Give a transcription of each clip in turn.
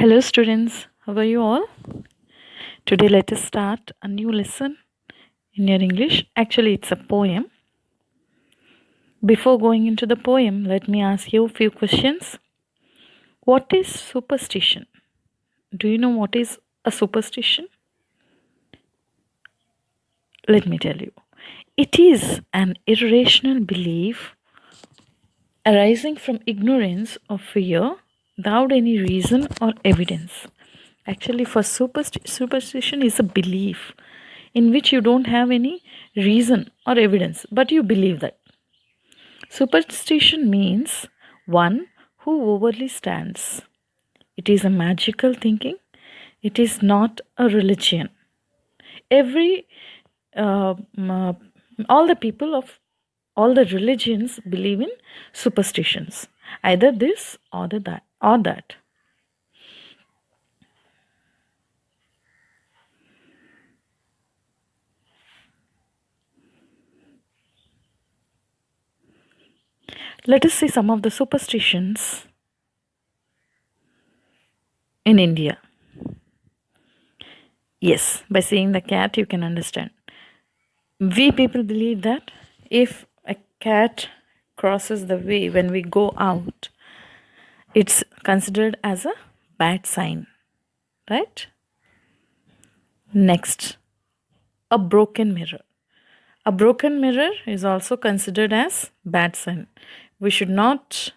Hello, students. How are you all? Today, let us start a new lesson in your English. Actually, it's a poem. Before going into the poem, let me ask you a few questions. What is superstition? Do you know what is a superstition? Let me tell you. It is an irrational belief arising from ignorance or fear without any reason or evidence. Actually, for superstition is a belief in which you don't have any reason or evidence, but you believe that. Superstition means one who overly stands. It is a magical thinking. It is not a religion. Every all the people of all the religions believe in superstitions, either this or that. Let us see some of the superstitions in India. Yes, by seeing the cat, you can understand. We people believe that if a cat crosses the way when we go out, it's considered as a bad sign, right? Next, a broken mirror. A broken mirror is also considered as bad sign. We should not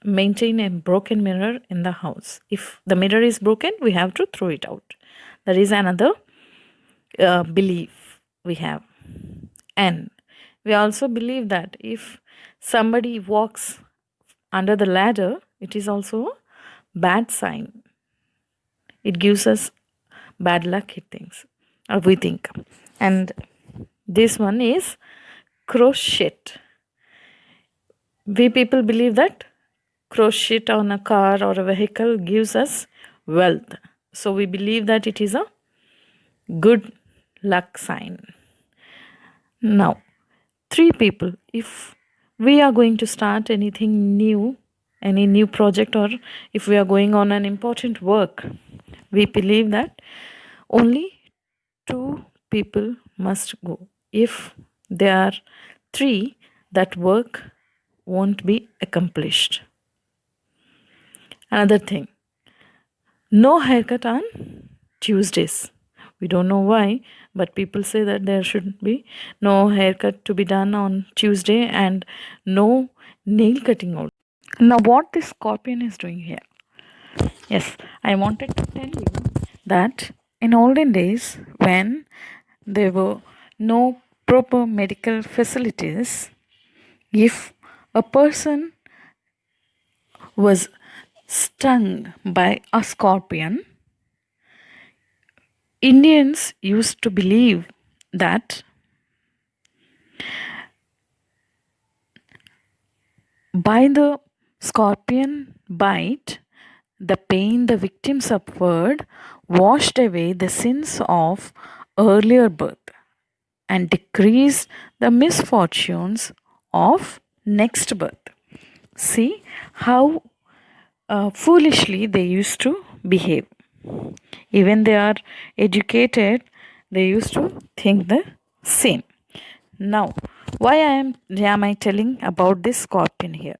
maintain a broken mirror in the house. If the mirror is broken, we have to throw it out. That is another belief we have. And we also believe that if somebody walks under the ladder, it is also a bad sign. It gives us bad luck, it thinks, or we think. And this one is crochet. We people believe that crochet on a car or a vehicle gives us wealth. So we believe that it is a good luck sign. Now, three people, if we are going to start anything new, any new project, or if we are going on an important work, we believe that only two people must go. If there are three, that work won't be accomplished. Another thing, no haircut on Tuesdays. We don't know why, but people say that there should be no haircut to be done on Tuesday and no nail cutting out. Now, what this scorpion is doing here? Yes, I wanted to tell you that in olden days, when there were no proper medical facilities, if a person was stung by a scorpion, Indians used to believe that by the scorpion bite, the pain the victim suffered washed away the sins of earlier birth and decreased the misfortunes of next birth. See how foolishly they used to behave. Even they are educated, they used to think the same. Now, why am I telling about this scorpion here?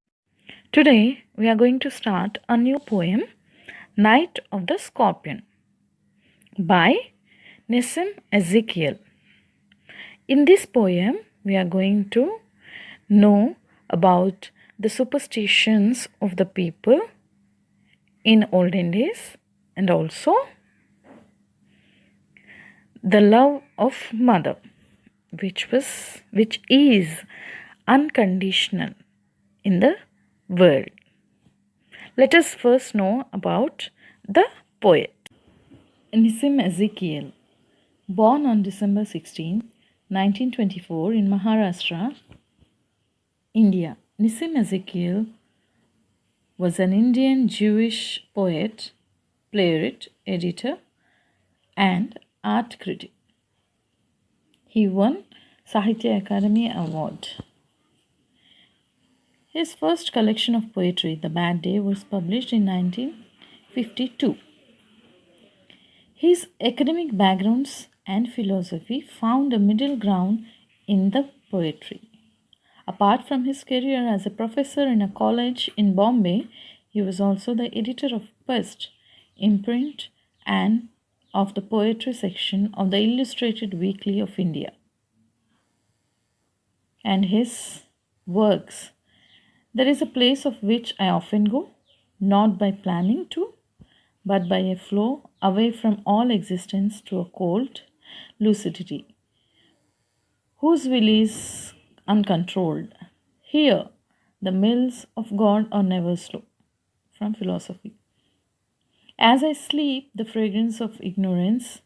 Today we are going to start a new poem, Night of the Scorpion, by Nissim Ezekiel. In this poem, we are going to know about the superstitions of the people in olden days and also the love of mother, which is unconditional in the world. Let us first know about the poet. Nissim Ezekiel, born on December 16, 1924 in Maharashtra, India. Nissim Ezekiel was an Indian Jewish poet, playwright, editor, and art critic. He won Sahitya Akademi Award. His first collection of poetry, The Bad Day, was published in 1952. His academic backgrounds and philosophy found a middle ground in the poetry. Apart from his career as a professor in a college in Bombay, he was also the editor of Quest, imprint, and of the poetry section of the Illustrated Weekly of India. And his works. There is a place of which I often go, not by planning to, but by a flow away from all existence to a cold lucidity, whose will is uncontrolled. Here, the mills of God are never slow. From philosophy. As I sleep, the fragrance of ignorance,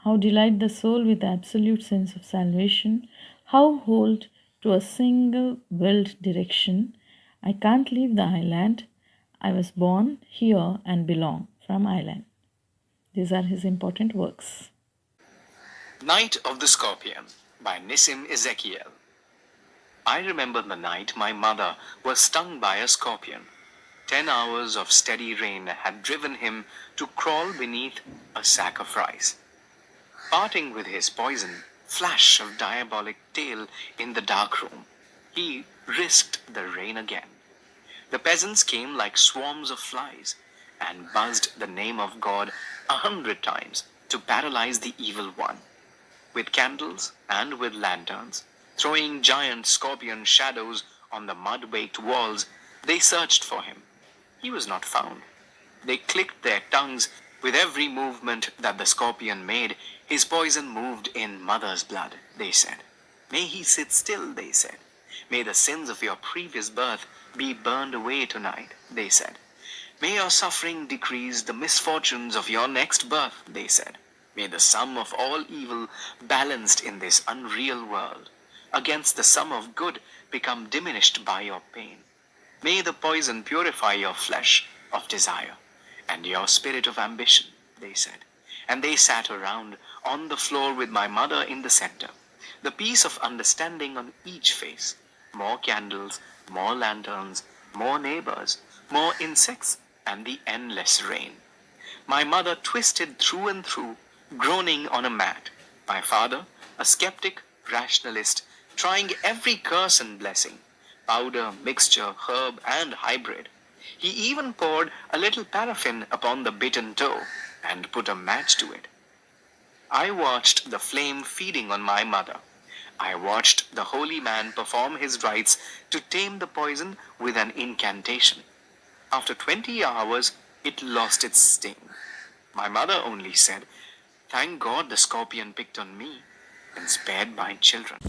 how delight the soul with the absolute sense of salvation, how hold to a single willed direction. I can't leave the island. I was born here and belong from Ireland. These are his important works. Night of the Scorpion by Nissim Ezekiel. I remember the night my mother was stung by a scorpion. 10 hours of steady rain had driven him to crawl beneath a sack of rice. Parting with his poison, flash of diabolic tail in the dark room, he risked the rain again. The peasants came like swarms of flies and buzzed the name of God 100 times to paralyze the evil one. With candles and with lanterns, throwing giant scorpion shadows on the mud-baked walls, they searched for him. He was not found. They clicked their tongues with every movement that the scorpion made. His poison moved in mother's blood, they said. May he sit still, they said. May the sins of your previous birth be burned away tonight, they said. May your suffering decrease the misfortunes of your next birth, they said. May the sum of all evil balanced in this unreal world against the sum of good become diminished by your pain. May the poison purify your flesh of desire and your spirit of ambition, they said. And they sat around on the floor with my mother in the center, the peace of understanding on each face. More candles, more lanterns, more neighbors, more insects, and the endless rain. My mother twisted through and through, groaning on a mat. My father, a skeptic, rationalist, trying every curse and blessing, powder, mixture, herb, and hybrid. He even poured a little paraffin upon the bitten toe and put a match to it. I watched the flame feeding on my mother. I watched the holy man perform his rites to tame the poison with an incantation. After 20 hours, it lost its sting. My mother only said, "Thank God the scorpion picked on me and spared my children."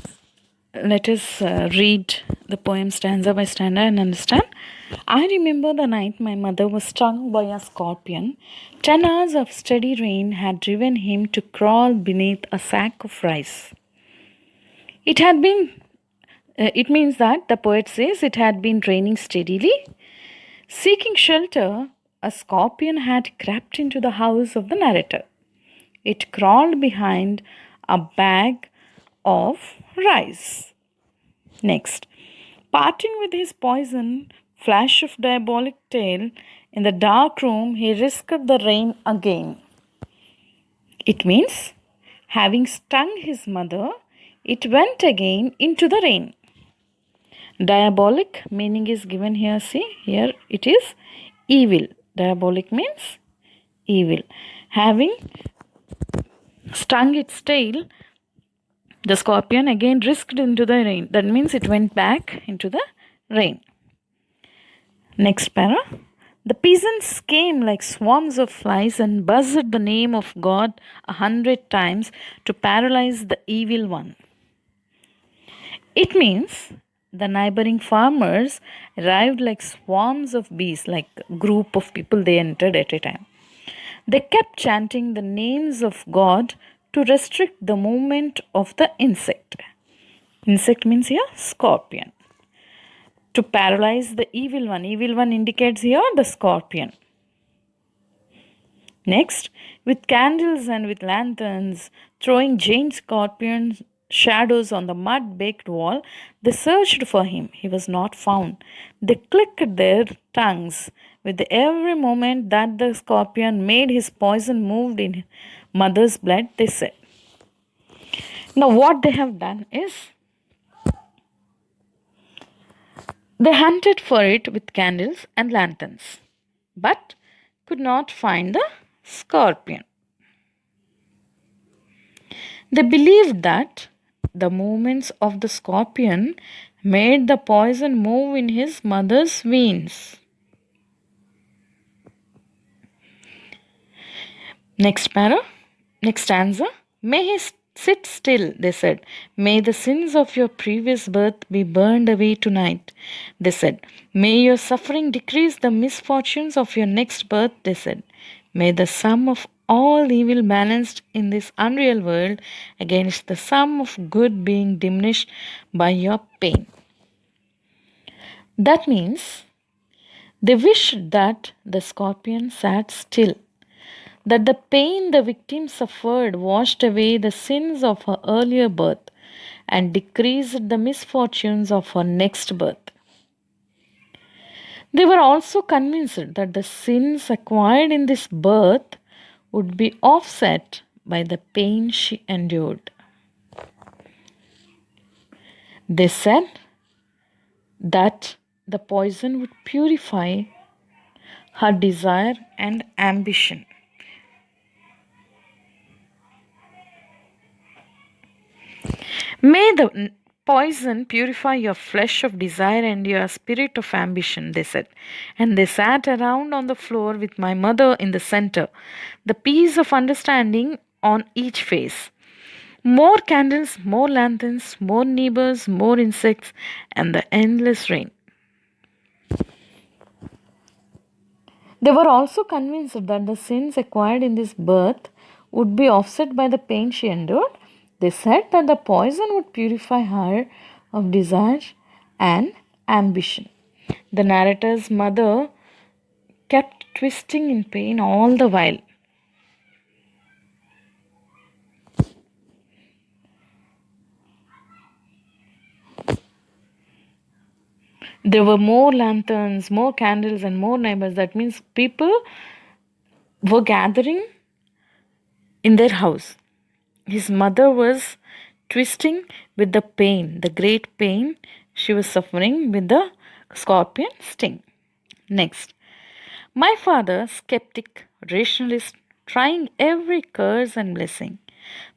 Let us read the poem stanza by stanza and understand. I remember the night my mother was stung by a scorpion. 10 hours of steady rain had driven him to crawl beneath a sack of rice. It means that the poet says it had been raining steadily. Seeking shelter, a scorpion had crept into the house of the narrator. It crawled behind a bag of rice. Next, parting with his poison, flash of diabolic tail, in the dark room he risked the rain again. It means, having stung his mother, it went again into the rain. Diabolic meaning is given here. See, here it is evil. Diabolic means evil. Having stung its tail, the scorpion again risked into the rain. That means it went back into the rain. Next para. The peasants came like swarms of flies and buzzed the name of God 100 times to paralyze the evil one. It means the neighboring farmers arrived like swarms of bees, like a group of people they entered at a time. They kept chanting the names of God to restrict the movement of the insect. Insect means here scorpion. To paralyze the evil one. Evil one indicates here the scorpion. Next, with candles and with lanterns, throwing giant scorpions shadows on the mud baked wall. They searched for him. He was not found. They clicked their tongues. With every moment that the scorpion made his poison moved in mother's blood, they said. Now, what they have done is they hunted for it with candles and lanterns, but could not find the scorpion. They believed that the movements of the scorpion made the poison move in his mother's veins. Next stanza. May he sit still, they said. May the sins of your previous birth be burned away tonight, they said. May your suffering decrease the misfortunes of your next birth, they said. May the sum of all evil balanced in this unreal world against the sum of good being diminished by your pain. That means they wished that the scorpion sat still, that the pain the victim suffered washed away the sins of her earlier birth and decreased the misfortunes of her next birth. They were also convinced that the sins acquired in this birth would be offset by the pain she endured. They said that the poison would purify her desire and ambition. May the poison purify your flesh of desire and your spirit of ambition, they said. And they sat around on the floor with my mother in the center, the peace of understanding on each face. More candles, more lanterns, more neighbors, more insects, and the endless rain. They were also convinced that the sins acquired in this birth would be offset by the pain she endured. They said that the poison would purify her of desire and ambition. The narrator's mother kept twisting in pain all the while. There were more lanterns, more candles, and more neighbors. That means people were gathering in their house. His mother was twisting with the pain, the great pain she was suffering with the scorpion sting. Next, my father, skeptic, rationalist, trying every curse and blessing,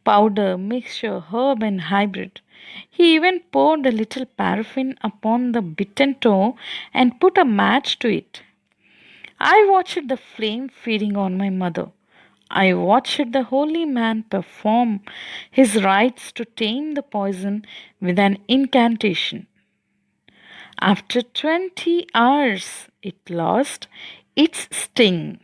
powder, mixture, herb, and hybrid. He even poured a little paraffin upon the bitten toe and put a match to it. I watched the flame feeding on my mother. I watched the holy man perform his rites to tame the poison with an incantation. After 20 hours, it lost its sting.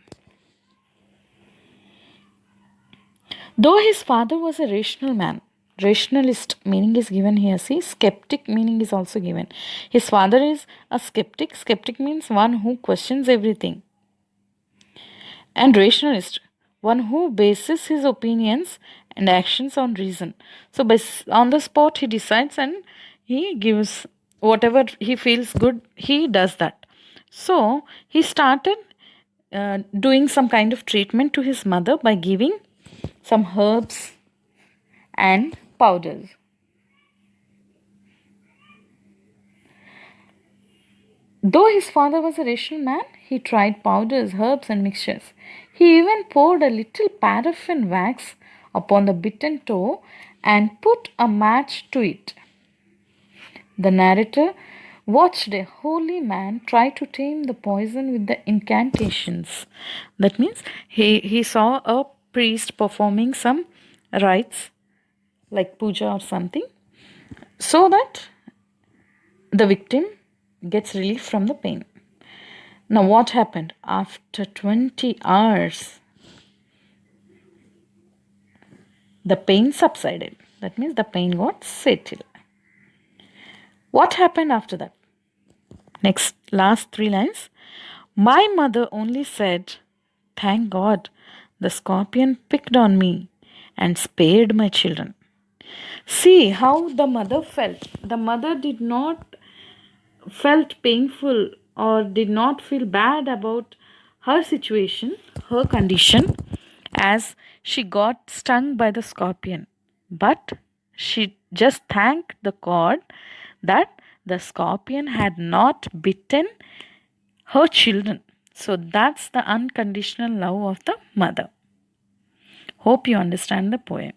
Though his father was a rational man, rationalist meaning is given here. See, skeptic meaning is also given. His father is a skeptic. Skeptic means one who questions everything. And rationalist, one who bases his opinions and actions on reason. So, on the spot, he decides and he gives whatever he feels good, he does that. So, he started doing some kind of treatment to his mother by giving some herbs and powders. Though his father was a rational man, he tried powders, herbs, and mixtures. He even poured a little paraffin wax upon the bitten toe and put a match to it. The narrator watched a holy man try to tame the poison with the incantations. That means he saw a priest performing some rites like puja or something so that the victim gets relief from the pain. Now, what happened? After 20 hours, the pain subsided. That means the pain got settled. What happened after that? Next, last 3 lines. My mother only said, "Thank God, the scorpion picked on me and spared my children." See how the mother felt. The mother did not felt painful or did not feel bad about her situation, her condition, as she got stung by the scorpion. But she just thanked the God that the scorpion had not bitten her children. So that's the unconditional love of the mother. Hope you understand the poem.